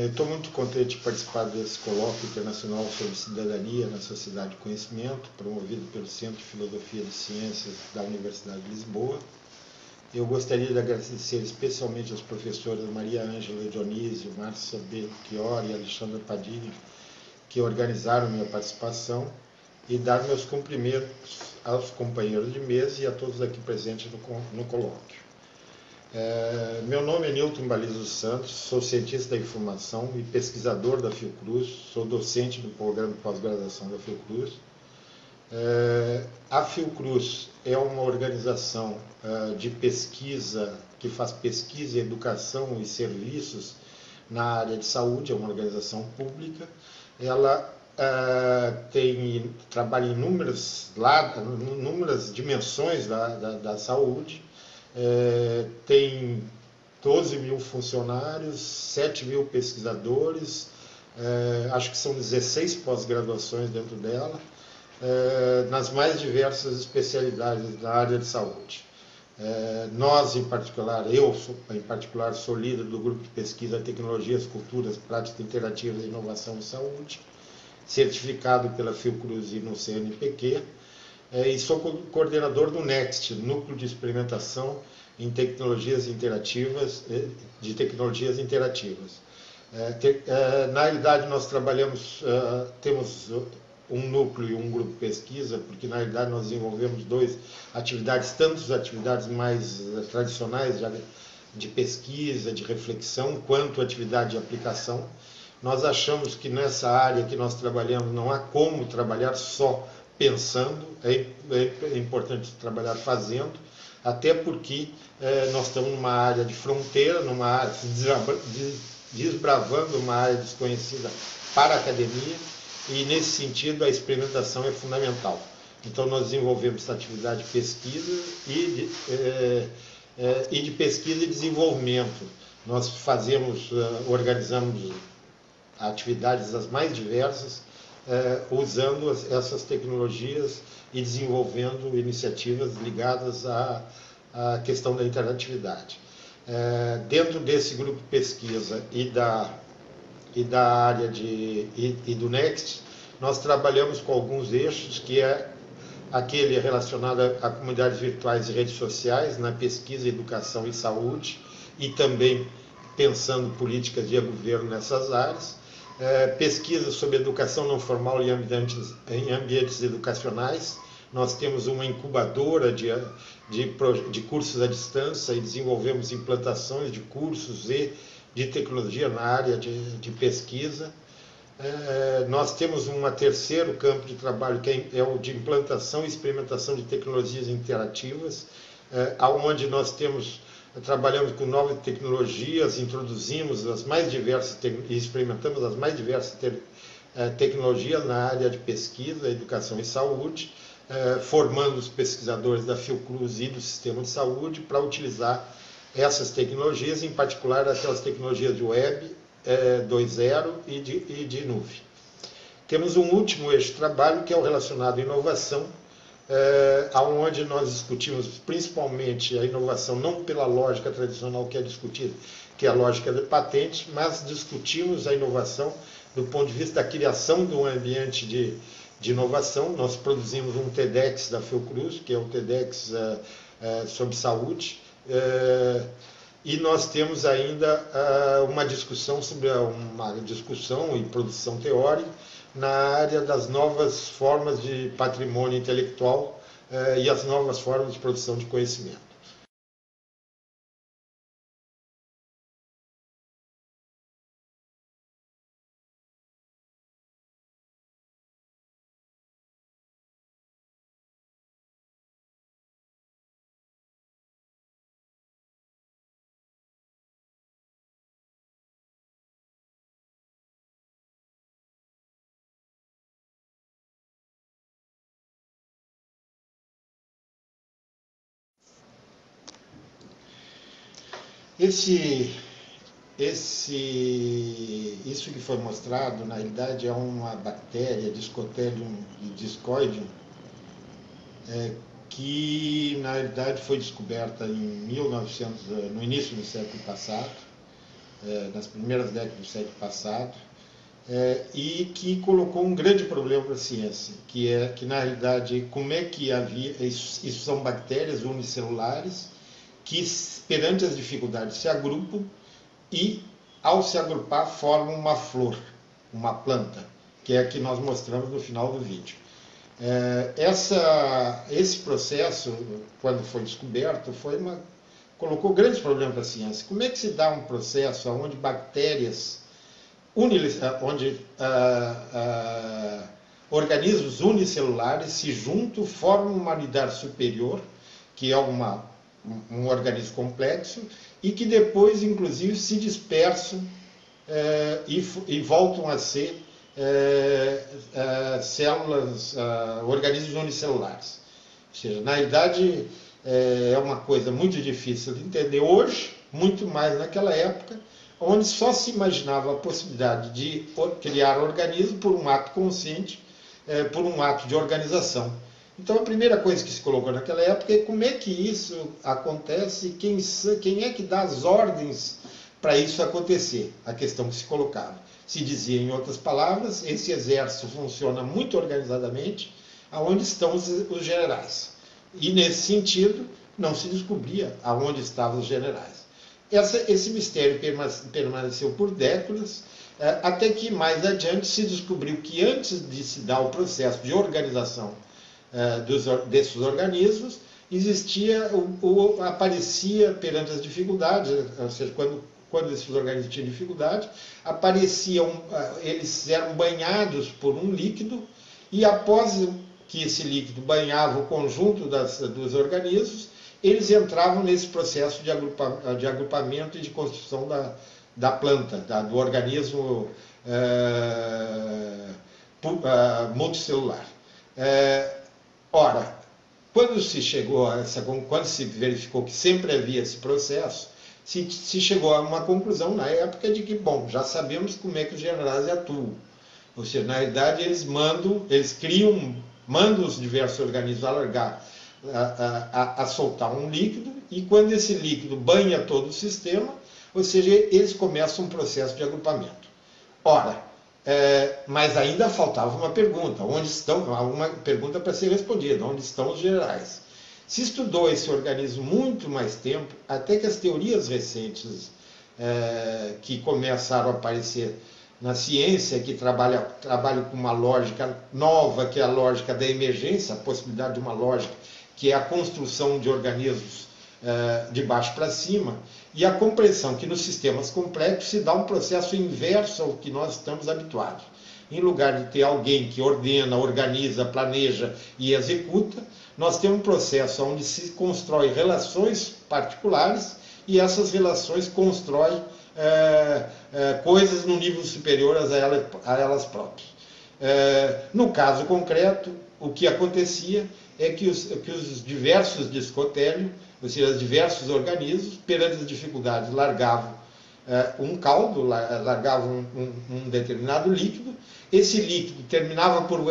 Estou muito contente de participar desse colóquio internacional sobre cidadania na sociedade de conhecimento, promovido pelo Centro de Filosofia e Ciências da Universidade de Lisboa. Eu gostaria de agradecer especialmente aos professores Maria Ângela Dionísio, Márcia Belchior e Alexandra Padilha, que organizaram minha participação, e dar meus cumprimentos aos companheiros de mesa e a todos aqui presentes no colóquio. Meu nome é Nilton Baliza dos Santos, sou cientista da informação e pesquisador da Fiocruz, sou docente do programa de pós-graduação da Fiocruz. A Fiocruz é uma organização de pesquisa que faz pesquisa, educação e serviços na área de saúde, é uma organização pública. Ela trabalha em inúmeras dimensões da saúde, tem 12 mil funcionários, 7 mil pesquisadores, acho que são 16 pós-graduações dentro dela, nas mais diversas especialidades da área de saúde. Nós, em particular, eu em particular sou líder do grupo de pesquisa Tecnologias, Culturas, Práticas Interativas e Inovação em Saúde, certificado pela Fiocruz e no CNPq, e sou coordenador do NEXT, Núcleo de Experimentação em Tecnologias Interativas, Na realidade, nós temos um núcleo e um grupo de pesquisa, porque na realidade nós desenvolvemos tanto atividades mais tradicionais de pesquisa, de reflexão, quanto atividade de aplicação. Nós achamos que nessa área que nós trabalhamos não há como trabalhar só pensando, é importante trabalhar fazendo, até porque nós estamos numa área de fronteira, desbravando uma área desconhecida para a academia, e nesse sentido a experimentação é fundamental. Então nós desenvolvemos essa atividade de pesquisa e de pesquisa e desenvolvimento. Nós organizamos atividades das mais diversas, usando essas tecnologias e desenvolvendo iniciativas ligadas à questão da interatividade. Dentro desse grupo de pesquisa e da área e do NEXT, nós trabalhamos com alguns eixos, que é aquele relacionado a comunidades virtuais e redes sociais, na pesquisa, educação e saúde, e também pensando políticas de governo nessas áreas. Pesquisa sobre educação não formal em ambientes educacionais. Nós temos uma incubadora de cursos à distância e desenvolvemos implantações de cursos e de tecnologia na área de pesquisa. Nós temos um terceiro campo de trabalho, que é o de implantação e experimentação de tecnologias interativas, onde nós trabalhamos com novas tecnologias, introduzimos as mais diversas e experimentamos as mais diversas tecnologias na área de pesquisa, educação e saúde, formando os pesquisadores da Fiocruz e do sistema de saúde para utilizar essas tecnologias, em particular aquelas tecnologias de web 2.0 e de nuvem. Temos um último eixo de trabalho, que é o relacionado à inovação, onde nós discutimos principalmente a inovação não pela lógica tradicional que é discutida, que é a lógica de patente, mas discutimos a inovação do ponto de vista da criação de um ambiente de inovação. Nós produzimos um TEDx da Fiocruz, que é um TEDx sobre saúde, e nós temos ainda uma discussão e produção teórica na área das novas formas de patrimônio intelectual e as novas formas de produção de conhecimento. Isso que foi mostrado, na realidade, é uma bactéria, Discotherium discoideum, que na realidade foi descoberta no início do século passado, nas primeiras décadas do século passado, e que colocou um grande problema para a ciência, que é que, na realidade, como é que havia... Isso são bactérias unicelulares que, perante as dificuldades, se agrupam e, ao se agrupar, formam uma flor, uma planta, que é a que nós mostramos no final do vídeo. Esse processo, quando foi descoberto, colocou grandes problemas para a ciência. Como é que se dá um processo onde bactérias, organismos unicelulares se juntam, formam uma unidade superior, que é um organismo complexo, e que depois, inclusive, se dispersam e voltam a ser células, organismos unicelulares. Ou seja, na realidade, é uma coisa muito difícil de entender hoje, muito mais naquela época, onde só se imaginava a possibilidade de criar organismo por um ato consciente, por um ato de organização. Então, a primeira coisa que se colocou naquela época é como é que isso acontece e quem é que dá as ordens para isso acontecer, a questão que se colocava. Se dizia, em outras palavras, esse exército funciona muito organizadamente, aonde estão os generais. E, nesse sentido, não se descobria aonde estavam os generais. Esse mistério permaneceu por décadas, até que, mais adiante, se descobriu que, antes de se dar o processo de organização desses organismos, aparecia perante as dificuldades, ou seja, quando esses organismos tinham dificuldade, eles eram banhados por um líquido, e após que esse líquido banhava o conjunto dos organismos, eles entravam nesse processo de agrupamento e de construção da planta, do organismo multicelular. Ora, quando se verificou que sempre havia esse processo, se chegou a uma conclusão na época de que, bom, já sabemos como é que os generais atuam. Ou seja, na realidade, eles mandam os diversos organismos a soltar um líquido, e quando esse líquido banha todo o sistema, ou seja, eles começam um processo de agrupamento. Ora, mas ainda faltava uma pergunta, uma pergunta para ser respondida, onde estão os generais? Se estudou esse organismo muito mais tempo, até que as teorias recentes que começaram a aparecer na ciência, que trabalham com uma lógica nova, que é a lógica da emergência, a possibilidade de uma lógica que é a construção de organismos de baixo para cima, e a compreensão que nos sistemas complexos se dá um processo inverso ao que nós estamos habituados. Em lugar de ter alguém que ordena, organiza, planeja e executa, nós temos um processo onde se constrói relações particulares, e essas relações constroem coisas no nível superior a elas próprias. No caso concreto, o que acontecia é que os diversos discotélios, ou seja, os diversos organismos, perante as dificuldades, largavam um caldo, largavam um determinado líquido. Esse líquido terminava por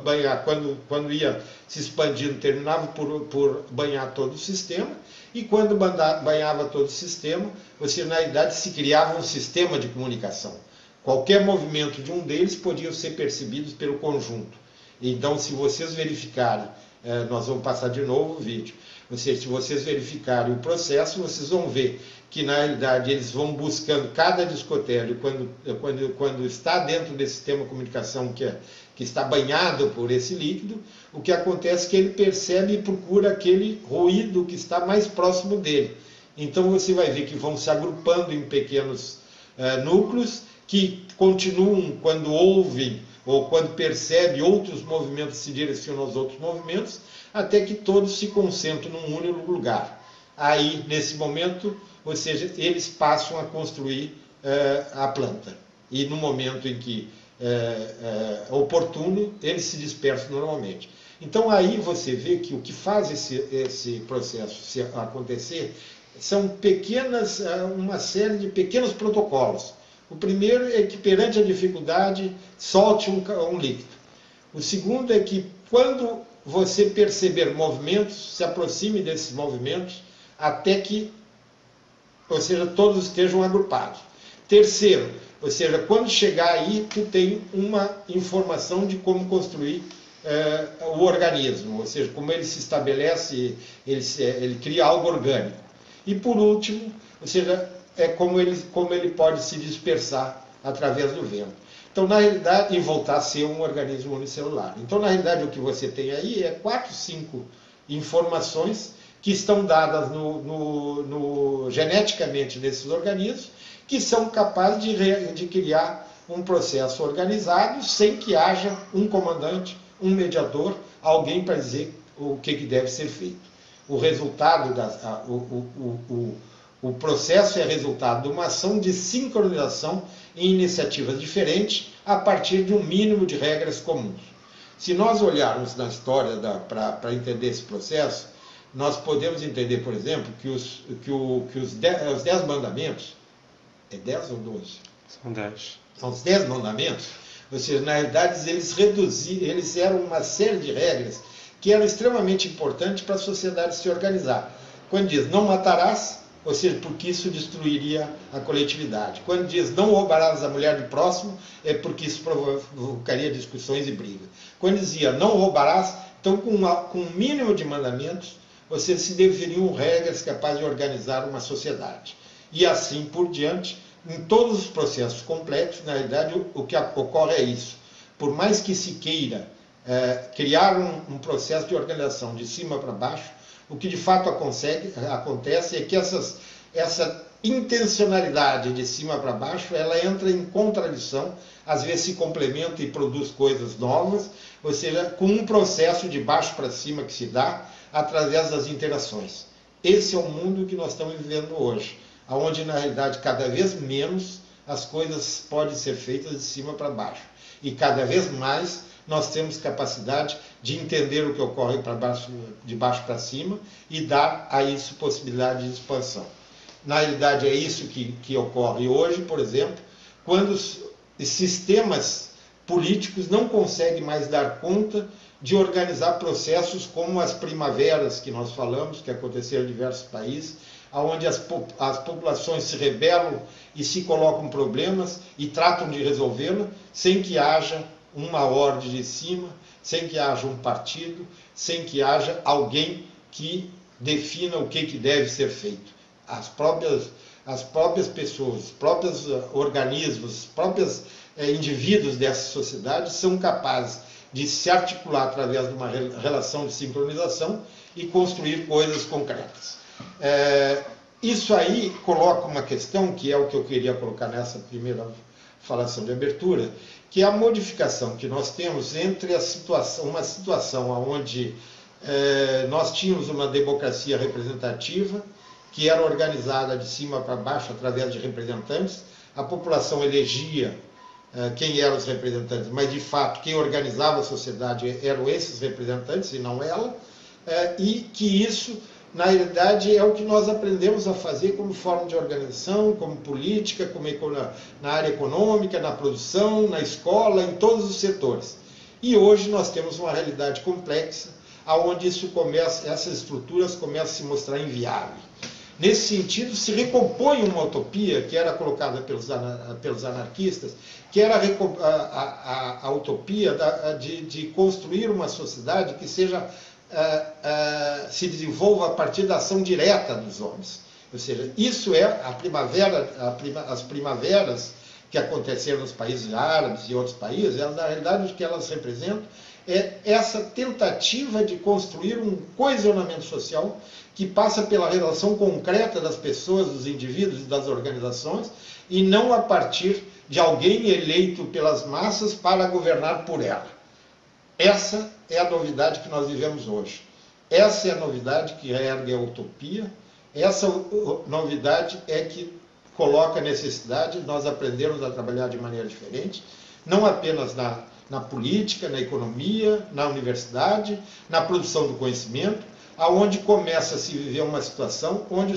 banhar, quando ia se expandindo, terminava por banhar todo o sistema, e quando banhava todo o sistema, ou seja, na realidade se criava um sistema de comunicação. Qualquer movimento de um deles podia ser percebido pelo conjunto. Então, se vocês verificarem, nós vamos passar de novo o vídeo, ou seja, se vocês verificarem o processo, vocês vão ver que, na realidade, eles vão buscando cada discotélio, quando está dentro desse sistema de comunicação que está banhado por esse líquido, o que acontece é que ele percebe e procura aquele ruído que está mais próximo dele. Então, você vai ver que vão se agrupando em pequenos núcleos, que continuam quando ouvem ou quando percebem outros movimentos, se direcionam aos outros movimentos, até que todos se concentram num único lugar. Aí, nesse momento, ou seja, eles passam a construir a planta. E no momento em que oportuno, eles se dispersam normalmente. Então, aí você vê que o que faz esse processo acontecer são uma série de pequenos protocolos. O primeiro é que, perante a dificuldade, solte um líquido. O segundo é que, quando você perceber movimentos, se aproxime desses movimentos até que, ou seja, todos estejam agrupados. Terceiro, ou seja, quando chegar aí, tu tem uma informação de como construir o organismo, ou seja, como ele se estabelece, ele cria algo orgânico. E por último, ou seja, como ele pode se dispersar através do vento. Então, na realidade, e voltar a ser um organismo unicelular. Então, na realidade, o que você tem aí é 4, 5 informações que estão dadas geneticamente nesses organismos, que são capazes de criar um processo organizado sem que haja um comandante, um mediador, alguém para dizer o que deve ser feito. O resultado, o processo é resultado de uma ação de sincronização em iniciativas diferentes a partir de um mínimo de regras comuns. Se nós olharmos na história para entender esse processo, nós podemos entender, por exemplo, que os 10 mandamentos, é 10 ou 12? São 10. São os 10 mandamentos, ou seja, na realidade eles eram uma série de regras que eram extremamente importantes para a sociedade se organizar. Quando diz não matarás, ou seja, porque isso destruiria a coletividade. Quando diz não roubarás a mulher do próximo, é porque isso provocaria discussões e brigas. Quando dizia não roubarás, então com um mínimo de mandamentos, você se definiam regras capazes de organizar uma sociedade. E assim por diante, em todos os processos complexos, na realidade, o que ocorre é isso. Por mais que se queira criar um processo de organização de cima para baixo, o que de fato acontece é que essa intencionalidade de cima para baixo, ela entra em contradição, às vezes se complementa e produz coisas novas, ou seja, com um processo de baixo para cima que se dá através das interações. Esse é o mundo que nós estamos vivendo hoje, onde na realidade cada vez menos as coisas podem ser feitas de cima para baixo. E cada vez mais nós temos capacidade de entender o que ocorre de baixo para cima e dar a isso possibilidade de expansão. Na realidade é isso que ocorre hoje, por exemplo, quando os sistemas políticos não conseguem mais dar conta de organizar processos como as primaveras que nós falamos, que aconteceram em diversos países, onde as populações se rebelam e se colocam problemas e tratam de resolvê-lo sem que haja uma ordem de cima, sem que haja um partido, sem que haja alguém que defina o que deve ser feito. As próprias pessoas, os próprios organismos, os próprios indivíduos dessa sociedade são capazes de se articular através de uma relação de sincronização e construir coisas concretas. Isso aí coloca uma questão, que é o que eu queria colocar nessa primeira falação de abertura, que é a modificação que nós temos entre uma situação onde nós tínhamos uma democracia representativa, que era organizada de cima para baixo através de representantes, a população elegia quem eram os representantes, mas de fato quem organizava a sociedade eram esses representantes e não ela, e que isso, na realidade, é o que nós aprendemos a fazer como forma de organização, como política, na área econômica, na produção, na escola, em todos os setores. E hoje nós temos uma realidade complexa, onde essas estruturas começam a se mostrar inviáveis. Nesse sentido, se recompõe uma utopia que era colocada pelos anarquistas, que era a utopia de construir uma sociedade que se desenvolva a partir da ação direta dos homens. Ou seja, isso é as primaveras que aconteceram nos países árabes e outros países, na realidade o que elas representam é essa tentativa de construir um coesionamento social que passa pela relação concreta das pessoas, dos indivíduos e das organizações, e não a partir de alguém eleito pelas massas para governar por ela. Essa é a novidade que nós vivemos hoje. Essa é a novidade que ergue a utopia. Essa novidade é que coloca a necessidade de nós aprendermos a trabalhar de maneira diferente, não apenas na política, na economia, na universidade, na produção do conhecimento, aonde começa a se viver uma situação onde,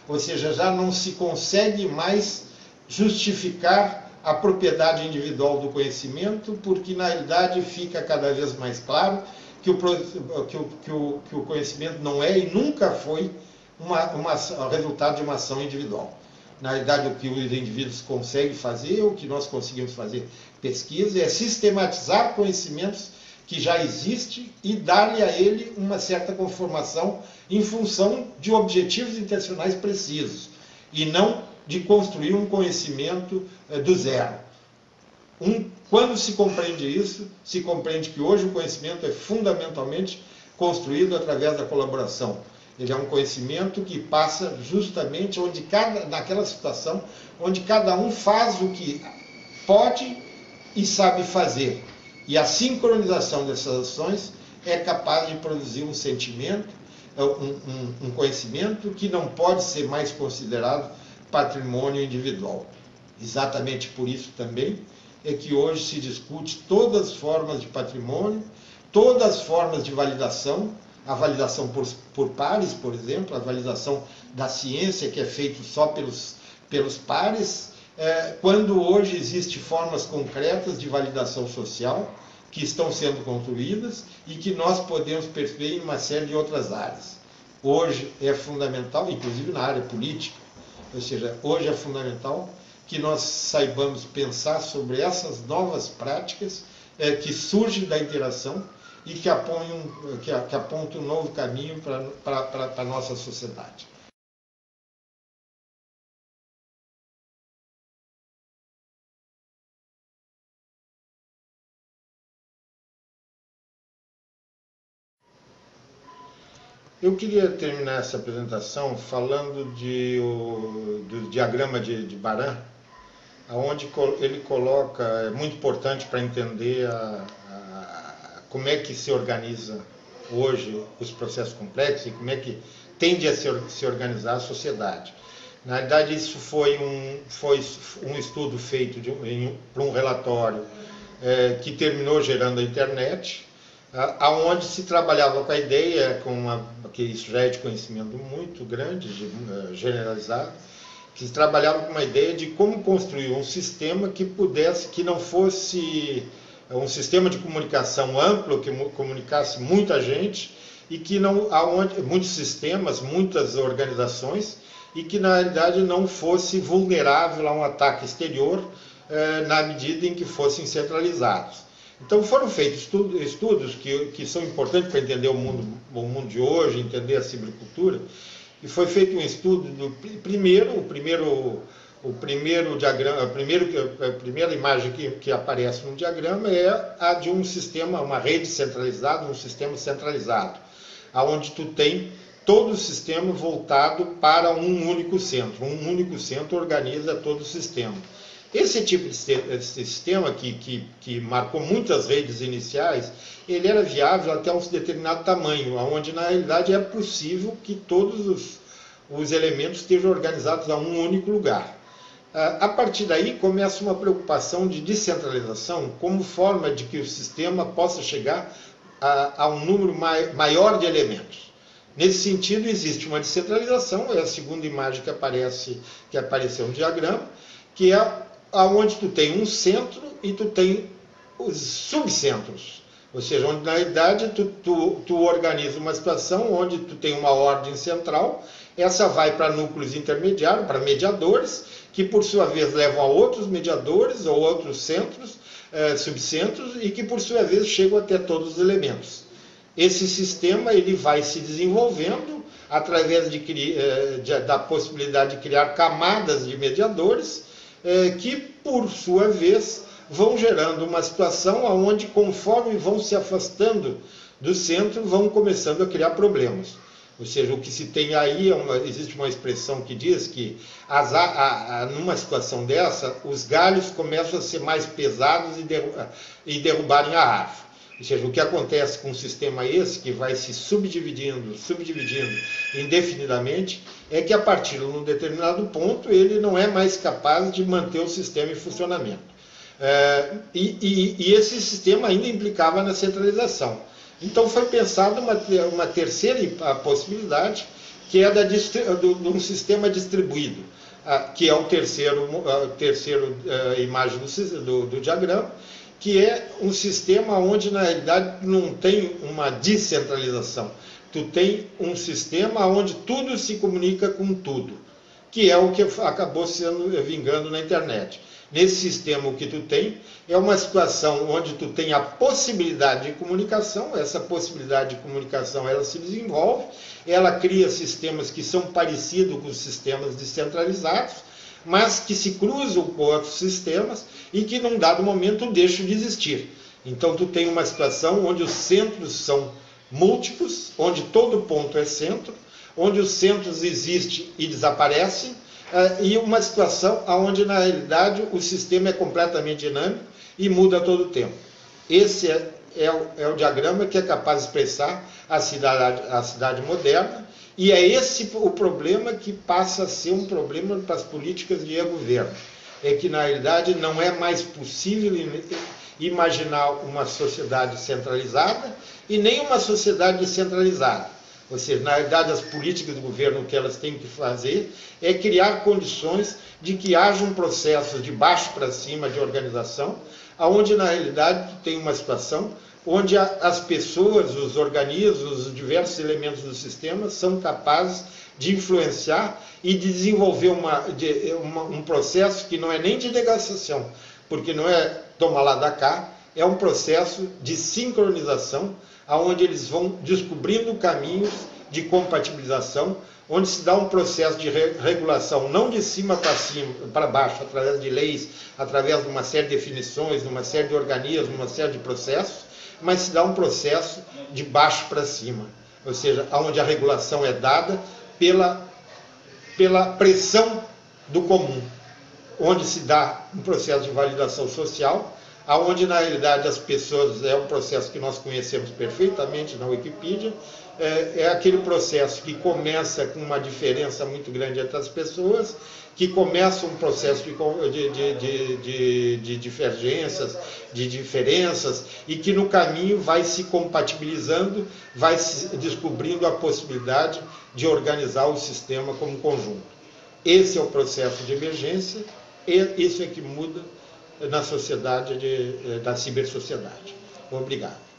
ou seja, já não se consegue mais justificar a propriedade individual do conhecimento, porque na realidade fica cada vez mais claro que o conhecimento não é e nunca foi resultado de uma ação individual. Na realidade, o que os indivíduos conseguem fazer, o que nós conseguimos fazer pesquisa, é sistematizar conhecimentos que já existem e dar-lhe a ele uma certa conformação em função de objetivos intencionais precisos, e não de construir um conhecimento do zero. Quando se compreende isso, se compreende que hoje o conhecimento é fundamentalmente construído através da colaboração. Ele é um conhecimento que passa justamente naquela situação onde cada um faz o que pode e sabe fazer. E a sincronização dessas ações é capaz de produzir um sentimento, um conhecimento que não pode ser mais considerado patrimônio individual. Exatamente por isso também é que hoje se discute todas as formas de patrimônio, todas as formas de validação, a validação por pares, por exemplo, a validação da ciência, que é feita só pelos pares, quando hoje existem formas concretas de validação social que estão sendo construídas e que nós podemos perceber em uma série de outras áreas. Hoje é fundamental, inclusive na área política, ou seja, hoje é fundamental que nós saibamos pensar sobre essas novas práticas que surgem da interação e que apontam um novo caminho para a nossa sociedade. Eu queria terminar essa apresentação falando do diagrama de Baran, onde ele coloca, é muito importante para entender como é que se organiza hoje os processos complexos e como é que tende a se organizar a sociedade. Na verdade, isso foi um estudo feito para um relatório que terminou gerando a internet, aonde se trabalhava com a ideia, que isso já é de conhecimento muito grande, generalizado, que se trabalhava com uma ideia de como construir um sistema que não fosse um sistema de comunicação amplo, que comunicasse muita gente, e que muitos sistemas, muitas organizações, e que na realidade não fosse vulnerável a um ataque exterior na medida em que fossem centralizados. Então foram feitos estudos que são importantes para entender o mundo de hoje, entender a cibercultura, e foi feito um estudo do primeiro diagrama, a primeira imagem que aparece no diagrama é a de um sistema, uma rede centralizada, um sistema centralizado, aonde tu tem todo o sistema voltado para um único centro organiza todo o sistema. Esse tipo de sistema que marcou muitas redes iniciais, ele era viável até um determinado tamanho, onde na realidade é possível que todos os elementos estejam organizados a um único lugar. A partir daí começa uma preocupação de descentralização como forma de que o sistema possa chegar a um número maior de elementos. Nesse sentido, existe uma descentralização, é a segunda imagem que apareceu no diagrama, que é onde tu tem um centro e tu tem os subcentros. Ou seja, onde na realidade tu organiza uma situação onde tu tem uma ordem central, essa vai para núcleos intermediários, para mediadores, que por sua vez levam a outros mediadores ou outros centros, subcentros, e que por sua vez chegam até todos os elementos. Esse sistema ele vai se desenvolvendo através da possibilidade de criar camadas de mediadores, que por sua vez vão gerando uma situação onde, conforme vão se afastando do centro, vão começando a criar problemas. Ou seja, o que se tem aí, existe uma expressão que diz que numa situação dessa, os galhos começam a ser mais pesados e derrubarem a árvore. Ou seja, o que acontece com um sistema esse, que vai se subdividindo indefinidamente, é que a partir de um determinado ponto ele não é mais capaz de manter o sistema em funcionamento. E esse sistema ainda implicava na centralização. Então foi pensada uma terceira possibilidade, que é de um sistema distribuído, que é a terceira imagem do diagrama, que é um sistema onde na realidade não tem uma descentralização. Tu tem um sistema onde tudo se comunica com tudo. que é o que acabou vingando na internet. Nesse sistema, o que tu tem é uma situação onde tu tem a possibilidade de comunicação, essa possibilidade de comunicação ela se desenvolve, ela cria sistemas que são parecidos com os sistemas descentralizados, mas que se cruzam com outros sistemas e que num dado momento deixam de existir. Então tu tem uma situação onde os centros são múltiplos, onde todo ponto é centro, onde os centros existem e desaparecem, e uma situação onde, na realidade, o sistema é completamente dinâmico e muda a todo tempo. Esse é o diagrama que é capaz de expressar a cidade moderna, e é esse o problema que passa a ser um problema para as políticas de governo. É que, na realidade, não é mais possível imaginar uma sociedade centralizada e nem uma sociedade descentralizada. Ou seja, na realidade, as políticas do governo, o que elas têm que fazer é criar condições de que haja um processo de baixo para cima de organização, onde, na realidade, tem uma situação onde as pessoas, os organismos, os diversos elementos do sistema são capazes de influenciar e de desenvolver um processo que não é nem de negociação, porque não é toma lá da cá, é um processo de sincronização, onde eles vão descobrindo caminhos de compatibilização, onde se dá um processo de regulação, não de cima para baixo, através de leis, através de uma série de definições, de uma série de organismos, uma série de processos, mas se dá um processo de baixo para cima, ou seja, onde a regulação é dada pela pressão do comum, onde se dá um processo de validação social, onde na realidade as pessoas, é um processo que nós conhecemos perfeitamente na Wikipedia, é aquele processo que começa com uma diferença muito grande entre as pessoas, que começa um processo de divergências, de diferenças, e que no caminho vai se compatibilizando, vai se descobrindo a possibilidade de organizar o sistema como conjunto. Esse é o processo de emergência, e isso é que muda na sociedade da cibersociedade. Obrigado.